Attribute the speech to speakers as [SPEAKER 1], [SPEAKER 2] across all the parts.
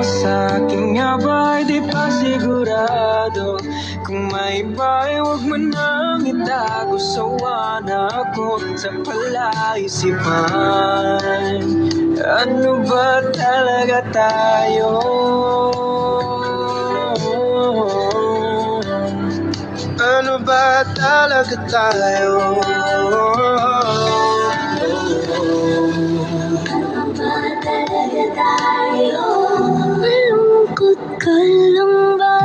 [SPEAKER 1] Sa akin nga ba'y di pa sigurado? Kung may iba'y huwag mo nang itago. Sawa na ako sa palaisipan. Ano ba talaga tayo? Ano ba talaga tayo?
[SPEAKER 2] Malungkot ka lang ba?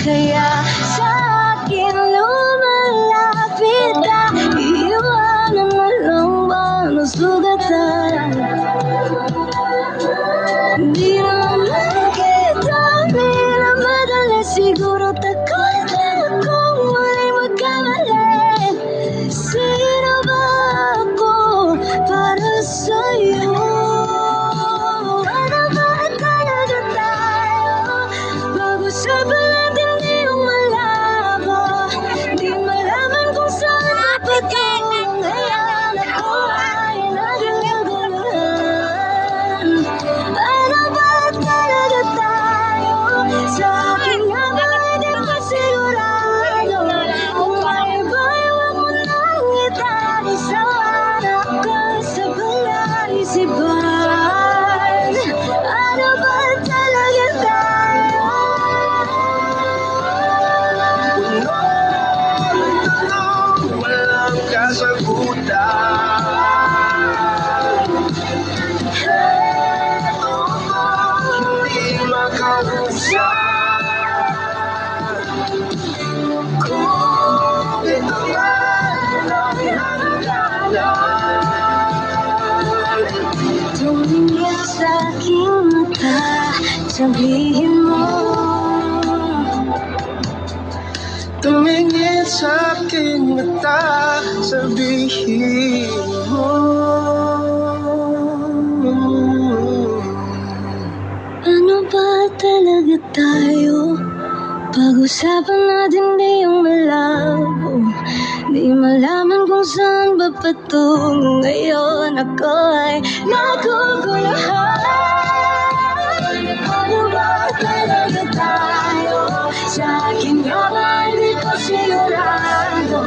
[SPEAKER 2] Kaya sa akin lumalapit ka. Iiwanan mo lang ba nasugatan? Di naman kita minamadali. Siguro takot na akong muling magkamali. Sino ba ako para sa'yo? Pag-usapan natin di yung malabo. Di malaman kung saan mapatungo. Ngayon ako ay nagaguluhan. Ano ba talaga tayo? Sa akin nga ba di pa sigurado? Kung may iba'y huwag mo nang itago. Sawa na ako sa palaisipan. Ano ba talaga tayo?
[SPEAKER 1] Walang kasagutan. Eto ko, hindi makausap. Kung ito man ang hangganan.
[SPEAKER 2] Tumingin sa aking mata, sabihin mo.
[SPEAKER 1] Tumingin sa aking mata, sabihin mo.
[SPEAKER 2] Ano ba talaga tayo? Pag-usapan natin di yung malabo. Di malaman kung saan ba patungo. Ngayon ako ay naguguluhan. Ano ba talaga tayo? Sa akin nga ba hindi ko sigurado?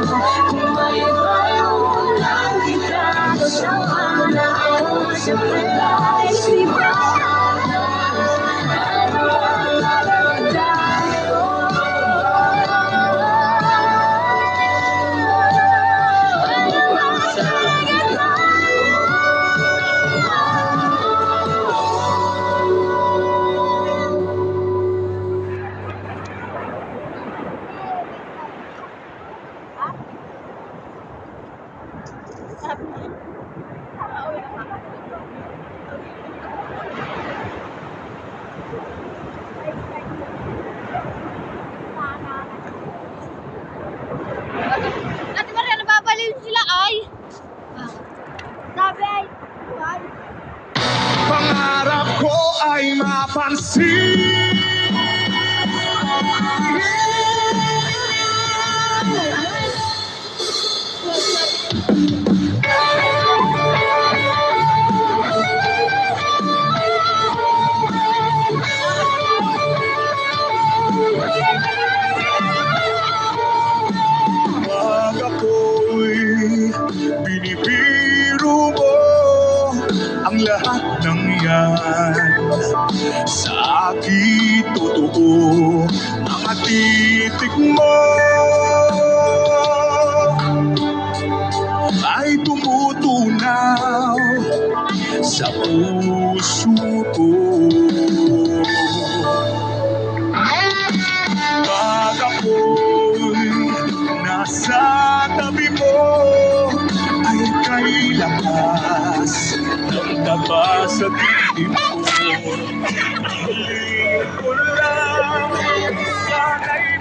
[SPEAKER 2] Kung may iba'y umulang kita. Sawa na ako sa palaisipan.
[SPEAKER 3] Ate Maria, nababaliw sila ay. Sabi ay.
[SPEAKER 4] Pangarap ko ay mapansin. Pag ako'y binibiro mo ang lahat ng yan, sa akin totoo mga titik mo ay tumutunaw sa puso ko. Pag ako'y nasa tabi mo ay kay lakas ng taba sa dibdib ko. Hiling ko lang sana'y